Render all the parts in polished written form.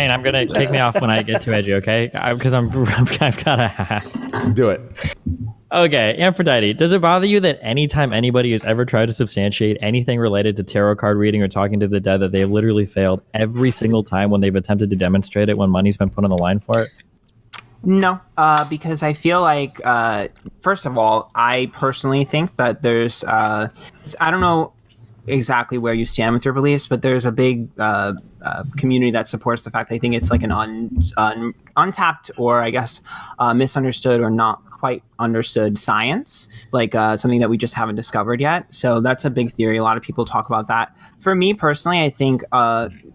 Rain, I'm gonna kick me off when I get too edgy, okay? Because I've got a hat. Do it. Okay, Aphrodite, does it bother you that anytime anybody has ever tried to substantiate anything related to tarot card reading or talking to the dead, that they've literally failed every single time when they've attempted to demonstrate it when money's been put on the line for it? No, because I feel like, first of all, I personally think that there's, I don't know exactly where you stand with your beliefs, but there's a big community that supports the fact that I think it's like an untapped or I guess misunderstood or not quite understood science, like something that we just haven't discovered yet. So that's a big theory. A lot of people talk about that. For me personally, I think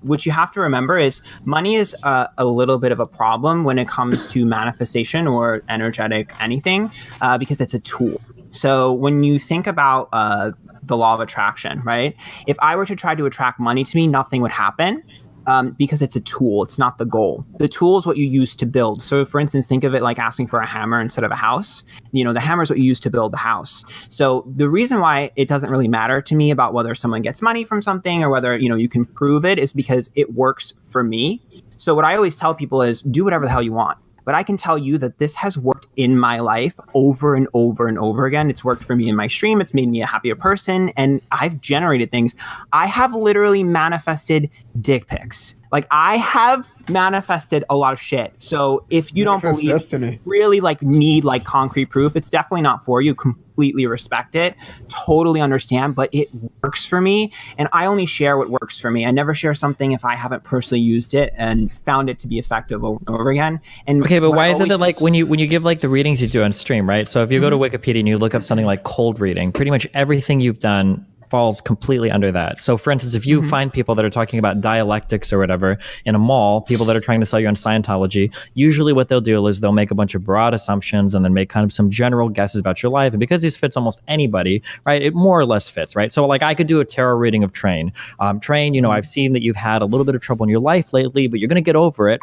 what you have to remember is money is a little bit of a problem when it comes to manifestation or energetic anything, because it's a tool. So when you think about the law of attraction, right? If I were to try to attract money to me, nothing would happen. Because it's a tool, it's not the goal. The tool is what you use to build. So for instance, think of it like asking for a hammer instead of a house. The hammer is what you use to build the house. So the reason why it doesn't really matter to me about whether someone gets money from something or whether, you can prove it is because it works for me. So what I always tell people is do whatever the hell you want. But I can tell you that this has worked in my life over and over and over again. It's worked for me in my stream. It's made me a happier person. And I've generated things. I have literally manifested dick pics. Like I have manifested a lot of shit. So if you don't believe destiny. Really need concrete proof, it's definitely not for you. Completely respect it. Totally understand, but it works for me. And I only share what works for me. I never share something if I haven't personally used it and found it to be effective over and over again. And okay, but why is it that when you give the readings you do on stream, right? So if you go to Wikipedia and you look up something like cold reading, pretty much everything you've done falls completely under that. So for instance, if you find people that are talking about dialectics or whatever in a mall, people that are trying to sell you on Scientology, usually what they'll do is they'll make a bunch of broad assumptions and then make kind of some general guesses about your life. And because this fits almost anybody, right, it more or less fits, right? So I could do a tarot reading of Train. Train, I've seen that you've had a little bit of trouble in your life lately, but you're going to get over it.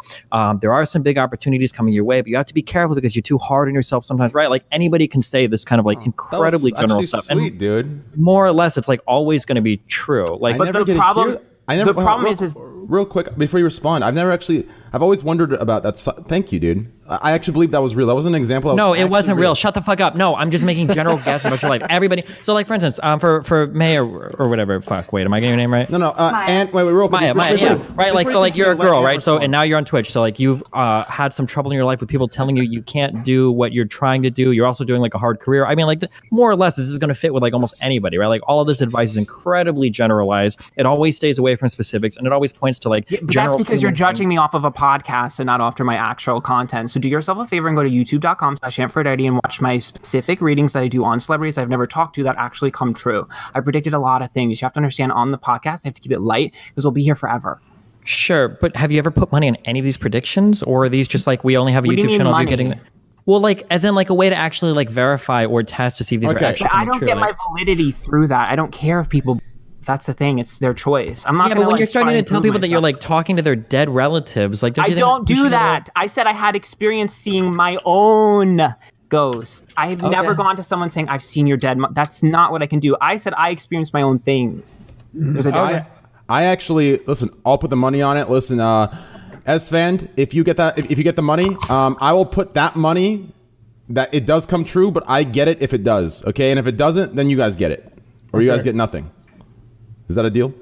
There are some big opportunities coming your way, but you have to be careful because you're too hard on yourself sometimes, right? Like anybody can say this kind of incredibly general stuff. Sweet, and dude. More or less, it's always going to be true. But the problem is real quick before you respond, I've always wondered about that. Thank you, dude. I actually believe that was real. That wasn't an example. No, it wasn't real. Shut the fuck up. No, I'm just making general guesses about your life. Everybody. So for instance, for Maya or whatever. Fuck. Wait, am I getting your name right? No. And wait, real quick. Maya. Yeah. Right. So you're a girl, right? So and now you're on Twitch. So you've had some trouble in your life with people telling you can't do what you're trying to do. You're also doing a hard career. I mean, more or less, this is going to fit with almost anybody, right? All of this advice is incredibly generalized. It always stays away from specifics, and it always points to general. That's because you're judging me off of a podcast and not after my actual content. So do yourself a favor and go to youtube.com/Aphrodite and watch my specific readings that I do on celebrities I've never talked to that actually come true. I predicted a lot of things. You have to understand on the podcast, I have to keep it light because we'll be here forever. Sure, but have you ever put money on any of these predictions, or are these just we only have a YouTube channel? Money? You're getting well, as in a way to actually verify or test to see if these are actually I don't true. get my validity through that. I don't care if people. That's the thing. It's their choice. I'm not. Yeah, but when you're starting to tell people that you're talking to their dead relatives, don't you I don't do that. I said I had experience seeing my own ghost. I have never gone to someone saying I've seen your dead. That's not what I can do. I said I experienced my own things. There's a difference. I actually listen. I'll put the money on it. Listen, Esfand, if you get that, if you get the money, I will put that money that it does come true, but I get it if it does. Okay, and if it doesn't, then you guys get it, or you guys get nothing. Is that a deal?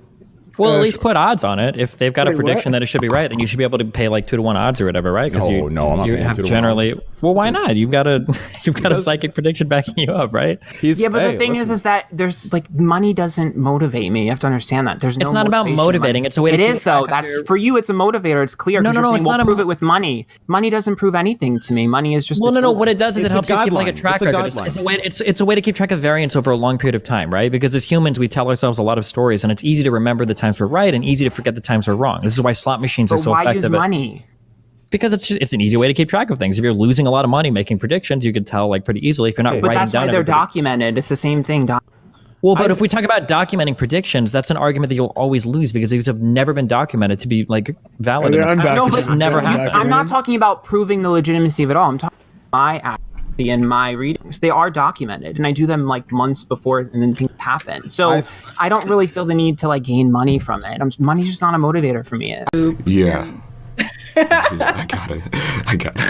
Well, at least put odds on it. If they've got a prediction that it should be right, then you should be able to pay 2-to-1 odds or whatever, right? No, I'm not paying 2-to-1 odds. Well, why not? You've got a psychic prediction backing you up, right? But the thing is that there's money doesn't motivate me. You have to understand that. There's no. It's not about motivating. It's a way. It is though. That's for you. It's a motivator. It's clear. No. It's not. Prove it with money. Money doesn't prove anything to me. Money is just. Well, no. What it does is it helps you keep a track record. It's a way to keep track of variance over a long period of time, right? Because as humans, we tell ourselves a lot of stories, and it's easy to remember the times we're right and easy to forget the times we're wrong. This is why slot machines are so effective. Why use money? Because it's an easy way to keep track of things. If you're losing a lot of money making predictions, you can tell pretty easily if you're not writing down. But that's why they're documented. It's the same thing. Well, but if we talk about documenting predictions, that's an argument that you'll always lose because these have never been documented to be valid. It's never happened. I'm not talking about proving the legitimacy of it all. I'm talking about my accuracy and my readings. They are documented, and I do them months before, and then things happen. So I don't really feel the need to gain money from it. Money's just not a motivator for me. Yeah. I got it. I got it.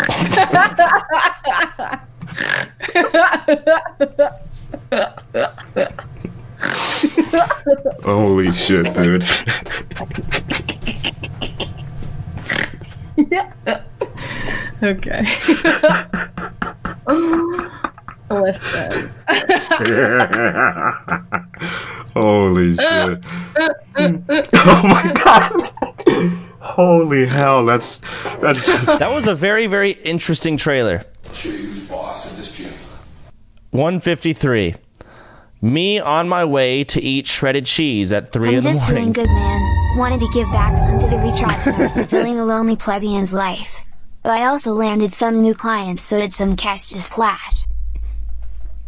Holy shit, dude. Okay. Listen. Holy shit. Oh my god. Holy hell, that's That was a very, very interesting trailer. 153. Me on my way to eat shredded cheese at 3 in the I'm just morning. doing good, man. Wanted to give back some to the retreat center, fulfilling a lonely plebeian's life. But I also landed some new clients, so it's some cash to splash.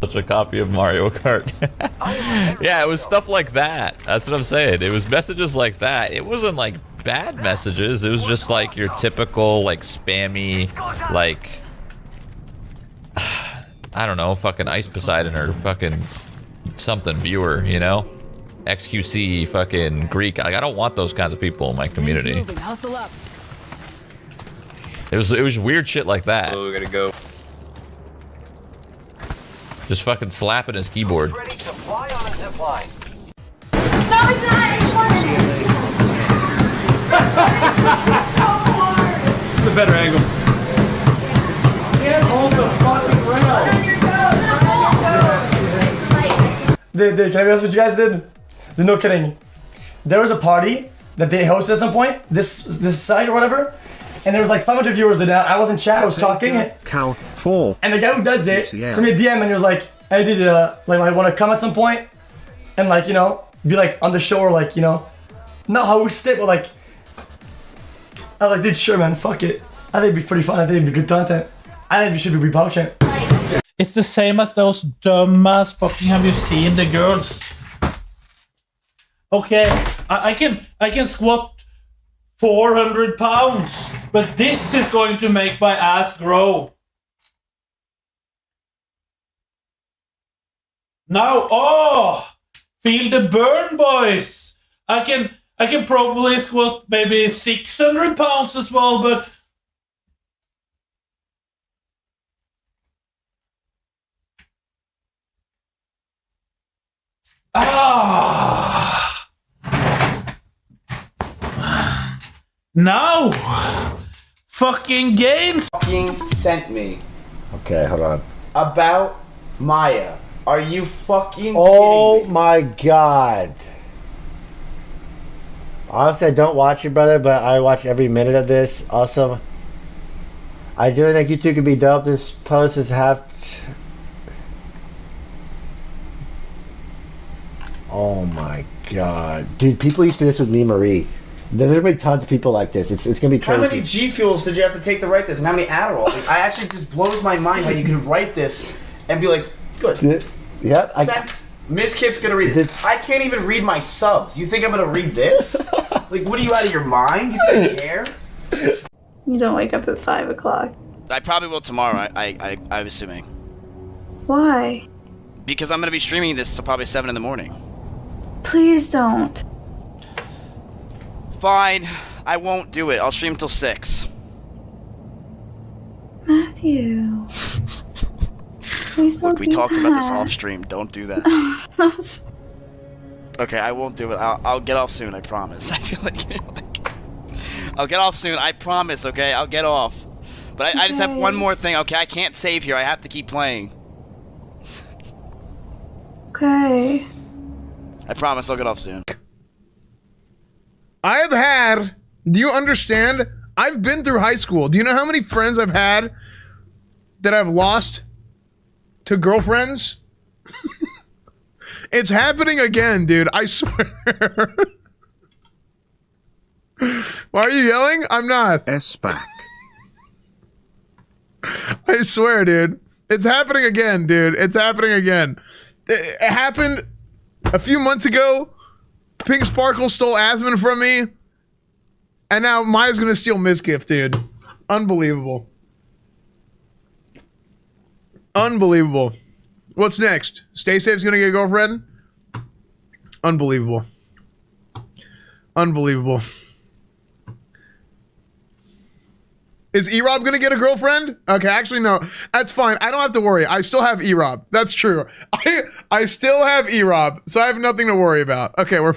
Such a copy of Mario Kart. Yeah, it was stuff like that. That's what I'm saying. It was messages like that. It wasn't like bad messages. It was just like your typical like spammy like I don't know, fucking Ice Poseidon or fucking something viewer, you know? XQC fucking Greek. Like, I don't want those kinds of people in my community. Hustle up. It was weird shit like that. Oh, we gotta go. Just fucking slapping his keyboard. Ready to fly on a zip line. No, it's not. It's a better angle. Get hold the fucking rail. Dude, can I be honest with you guys, dude? No kidding. There was a party that they hosted at some point, this site or whatever, and there was like 500 viewers in that. I was in chat, I was talking. Cow 4. And the guy who does it sent me a DM and he was like, hey, dude, like want to come at some point and like, you know, be like on the show or like, you know, not host it, but like, I was like, dude, sure, man, fuck it. I think it'd be pretty fun. I think it'd be good content. I think we should be repoaching. It's the same as those dumbass fucking have you seen the girls? Okay, I can squat 400 pounds, but this is going to make my ass grow. Now, oh, feel the burn, boys. I can probably squat maybe 600 pounds as well, but now, fucking games. Fucking sent me. Okay, hold on. About Maya. Are you fucking Oh kidding me? my god. Honestly, I don't watch it, brother, but I watch every minute of this. Also, I do think you two could be dope. This post is half. Oh my god, dude! People used to do this with me, Marie. There's gonna be tons of people like this. It's gonna be crazy. How many G Fuels did you have to take to write this? And how many Adderall? Like, I actually just blows my mind how you could write this and be like, good. Yep. Sent. Mizkif's gonna read this. I can't even read my subs. You think I'm gonna read this? Like, what are you, out of your mind? You think I care? You don't wake up at 5 o'clock. I probably will tomorrow. I'm assuming. Why? Because I'm gonna be streaming this till probably 7 in the morning. Please don't. Fine, I won't do it. I'll stream till 6. Matthew. Please don't Look, we do talked that. about this off stream. Don't do that. Okay, I won't do it. I'll get off soon. I promise. I feel like I'll get off soon. I promise. Okay, I'll get off. But I just have one more thing. Okay, I can't save here. I have to keep playing. Okay. I promise I'll get off soon. I've had, do you understand? I've been through high school. Do you know how many friends I've had that I've lost to girlfriends? It's happening again, dude. I swear. Why are you yelling? I'm not. S back. I swear, dude. It's happening again, dude. It's happening again. It happened a few months ago. Pink Sparkle stole Asmon from me. And now Maya's gonna steal Mizkif, dude. Unbelievable. Unbelievable. What's next? Stay Safe's gonna get a girlfriend? Unbelievable. Unbelievable. Is E-Rob gonna get a girlfriend? Okay, actually no. That's fine. I don't have to worry. I still have E-Rob. That's true. I still have E-Rob, so I have nothing to worry about. Okay, we're